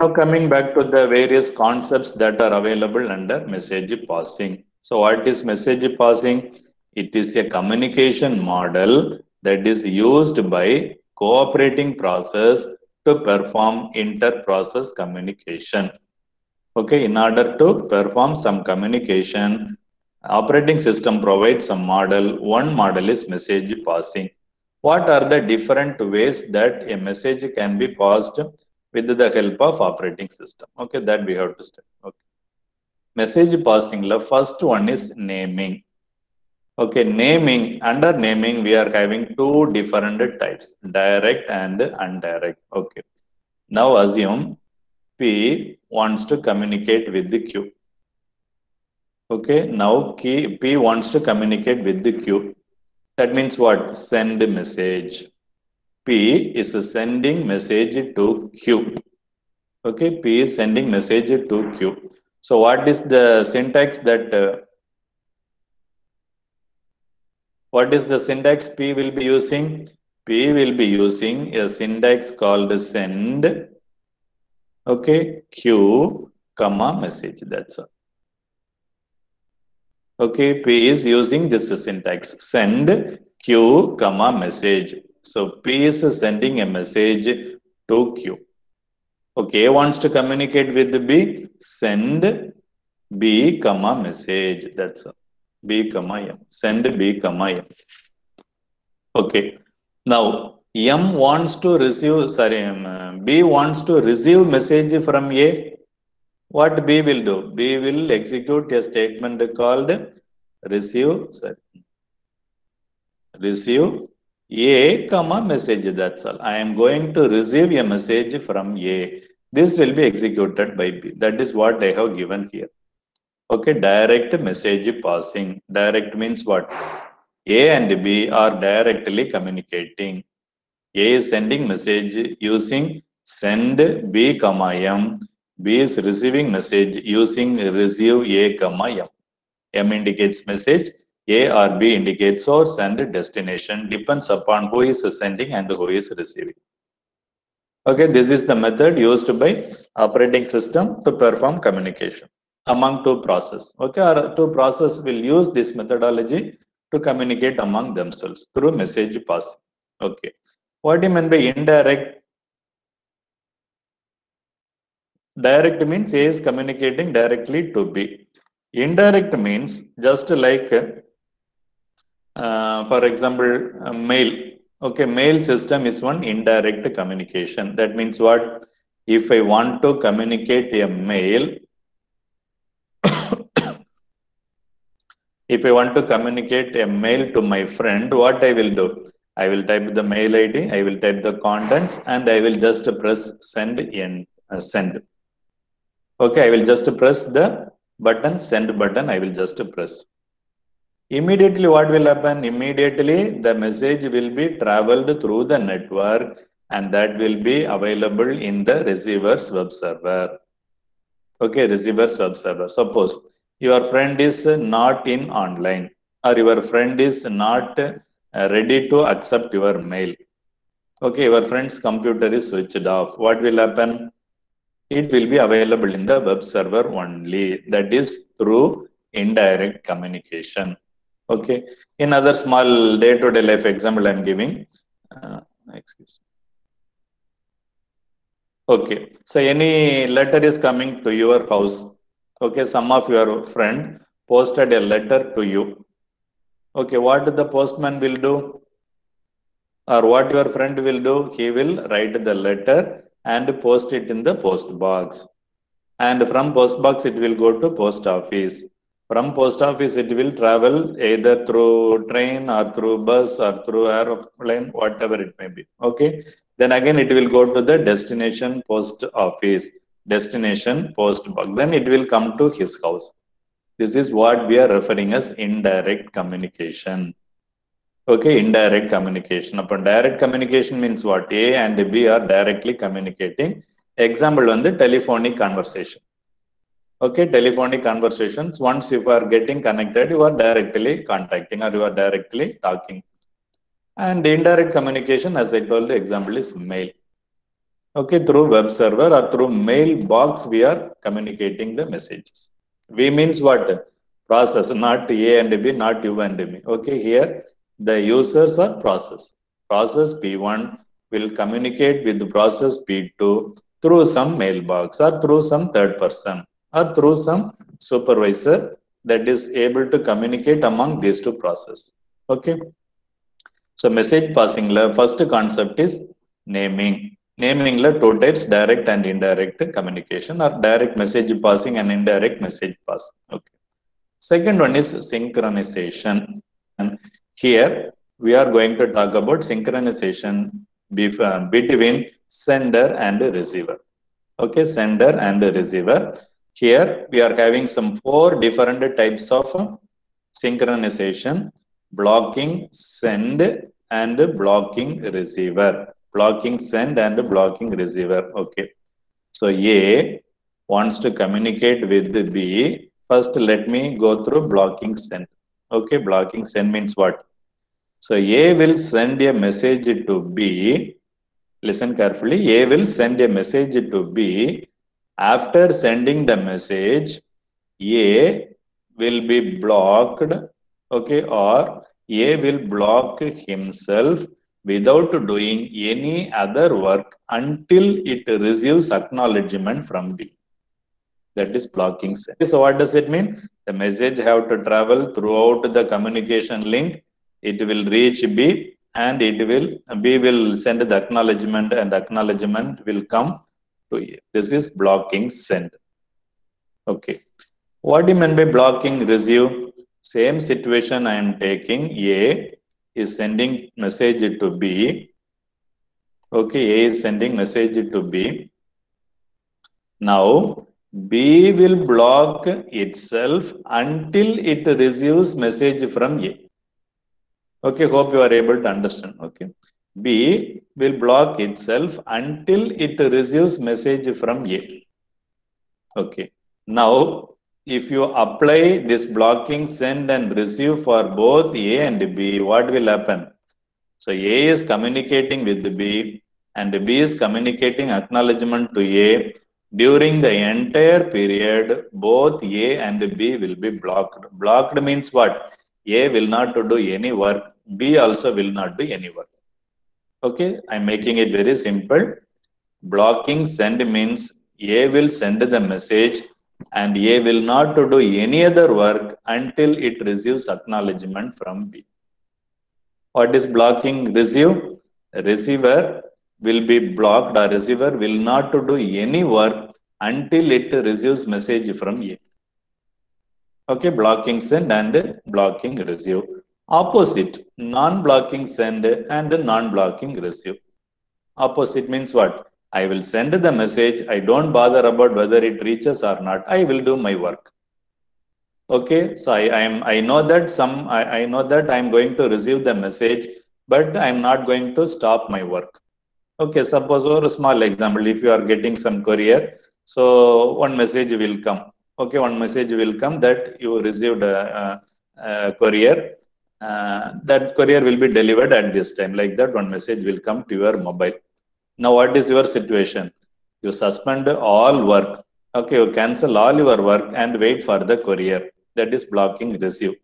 Now coming back to the various concepts that are available under message passing. So what is message passing? It is a communication model that is used by cooperating process to perform inter-process communication. Okay, in order to perform some communication, operating system provides some model. One model is message passing. What are the different ways that a message can be passed with the help of operating system? Okay, that we have to study. Okay. Message passing, the first one is naming. Okay, naming, under naming, we are having two different types, direct and indirect. Okay. Now assume P wants to communicate with the Q. Okay, now P wants to communicate with the Q. That means what? Send message. P is sending message to Q. Okay, P is sending message to Q. So what is the syntax that what is the syntax P will be using? P will be using a syntax called send. Okay, Q, comma, message. That's all. Okay, P is using this syntax, send Q, comma, message. So P is sending a message to Q. Okay, A wants to communicate with B, send B, comma, message. That's all. B, comma, M. Send B, comma, M. Okay. Now, M wants to receive, B wants to receive message from A. What B will do? B will execute a statement called receive A, comma, message. That's all. I am going to receive a message from A. This will be executed by B. That is what I have given here. Okay, direct message passing. Direct means what? A and B are directly communicating. A is sending message using send B, comma, M. B is receiving message using receive A, comma, M. M indicates message, A or B indicates source, and destination depends upon who is sending and who is receiving. Okay, this is the method used by operating system to perform communication among two processes. Okay, our two processes will use this methodology to communicate among themselves through message passing. Okay, what do you mean by indirect? Direct means A is communicating directly to B. Indirect means just like, for example, mail. Okay, mail system is one indirect communication. That means what? If I want to communicate a mail, if I want to communicate a mail to my friend, what I will do? I will type the mail ID, I will type the contents, and I will just press send in send. Okay, I will just press the button, send button, I will just press. Immediately what will happen? Immediately the message will be traveled through the network and that will be available in the receiver's web server. Okay, receiver's web server. Suppose your friend is not in online or your friend is not ready to accept your mail. Okay, your friend's computer is switched off. What will happen? It will be available in the web server only. That is through indirect communication. Okay. In other small day-to-day life example I'm giving. Excuse me. Okay. So any letter is coming to your house. Okay. Some of your friend posted a letter to you. Okay. What the postman will do? Or what your friend will do? He will write the letter and post it in the post box. And from post box, it will go to post office. From post office, it will travel either through train or through bus or through aeroplane, whatever it may be. Okay. Then again, it will go to the destination post office, destination post box. Then it will come to his house. This is what we are referring as indirect communication. Okay, indirect communication. Upon direct communication means what? A and B are directly communicating. Example on the telephonic conversation. Okay, telephonic conversations. Once you are getting connected, you are directly contacting or you are directly talking. And indirect communication, as I told you, example is mail. Okay, through web server or through mailbox, we are communicating the messages. We means what? Process, not A and B, not you and me. Okay, here the users are process. Process P1 will communicate with the process P2 through some mailbox or through some third person or through some supervisor that is able to communicate among these two processes. Okay. So message passing first concept is naming. Naming two types, direct and indirect communication, or direct message passing and indirect message passing. Okay. Second one is synchronization. And here we are going to talk about synchronization between sender and receiver. Okay, sender and receiver. Here we are having some 4 different types of synchronization: blocking send and blocking receiver. Blocking send and blocking receiver. Okay. So A wants to communicate with B. First, let me go through blocking send. Okay, blocking send means what? So A will send a message to B. Listen carefully. A will send a message to B. After sending the message, A will be blocked. Okay, or A will block himself without doing any other work until it receives acknowledgement from B. That is blocking send. So what does it mean? The message have to travel throughout the communication link. It will reach B and B will send the acknowledgement and acknowledgement will come to A. This is blocking send. Okay. What do you mean by blocking receive? Same situation I am taking. A is sending message to B. Okay, A is sending message to B. Now, B will block itself until it receives message from A. Okay, hope you are able to understand. Okay. B will block itself until it receives message from A. Okay. Now, if you apply this blocking send and receive for both A and B, what will happen? So A is communicating with B and B is communicating acknowledgement to A. During the entire period, both A and B will be blocked. Blocked means what? A will not do any work. B also will not do any work. Okay, I'm making it very simple. Blocking send means A will send the message and A will not do any other work until it receives acknowledgement from B. What is blocking receive? Receiver will be blocked or receiver will not do any work until it receives message from A. Okay, blocking send and blocking receive. Opposite, non-blocking send and non-blocking receive. Opposite means what? I will send the message. I don't bother about whether it reaches or not. I will do my work. Okay, so I know that I know that I'm going to receive the message, but I'm not going to stop my work. Okay, suppose or a small example, if you are getting some courier, so one message will come. Okay, one message will come that you received a courier. That courier will be delivered at this time. Like that, one message will come to your mobile. Now, what is your situation? You suspend all work. Okay, you cancel all your work and wait for the courier. That is blocking receive.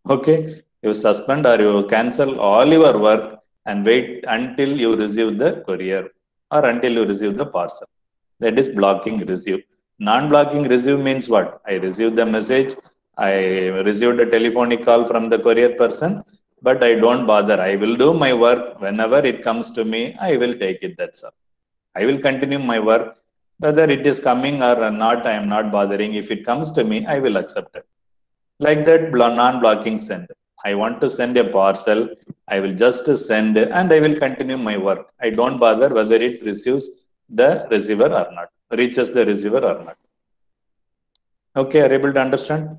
Okay, you suspend or you cancel all your work and wait until you receive the courier or until you receive the parcel. That is blocking receive. Non-blocking receive means what? I received the message. I received a telephonic call from the courier person, but I don't bother. I will do my work. Whenever it comes to me, I will take it. That's all. I will continue my work. Whether it is coming or not, I am not bothering. If it comes to me, I will accept it. Like that, non-blocking send. I want to send a parcel. I will just send and I will continue my work. I don't bother whether it receives the receiver or not, reaches the receiver or not. Okay, are you able to understand?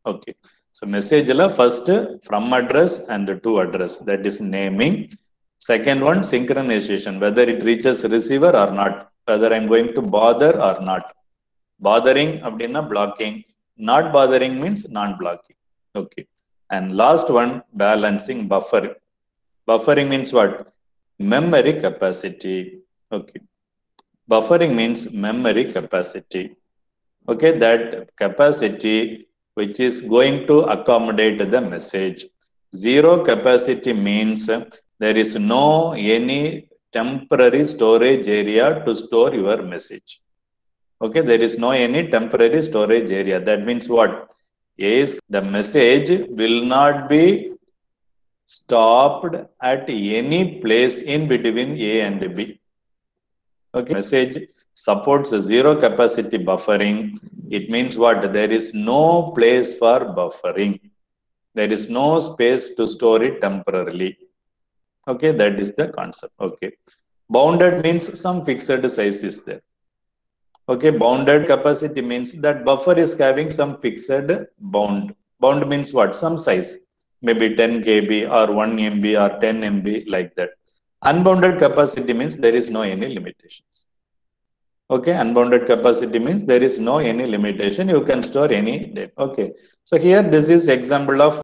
Okay. So message first from address and to address, that is naming. Second one, synchronization, whether it reaches receiver or not, whether I'm going to bother or not. Bothering abdina blocking, not bothering means non-blocking. Okay. And last one, balancing buffering. Buffering means what? Memory capacity. Okay. Buffering means memory capacity. Okay, that capacity which is going to accommodate the message. Zero capacity means there is no any temporary storage area to store your message. Okay, there is no any temporary storage area. That means what? Is the message will not be stopped at any place in between A and B. Okay, message supports zero capacity buffering. It means what? There is no place for buffering. There is no space to store it temporarily. Okay, that is the concept. Okay. Bounded means some fixed size is there. Okay, bounded capacity means that buffer is having some fixed bound. Bound means what? Some size. Maybe 10 KB or 1 MB or 10 MB like that. Unbounded capacity means there is no any limitations. Okay, unbounded capacity means there is no any limitation. You can store any data. Okay, so here this is example of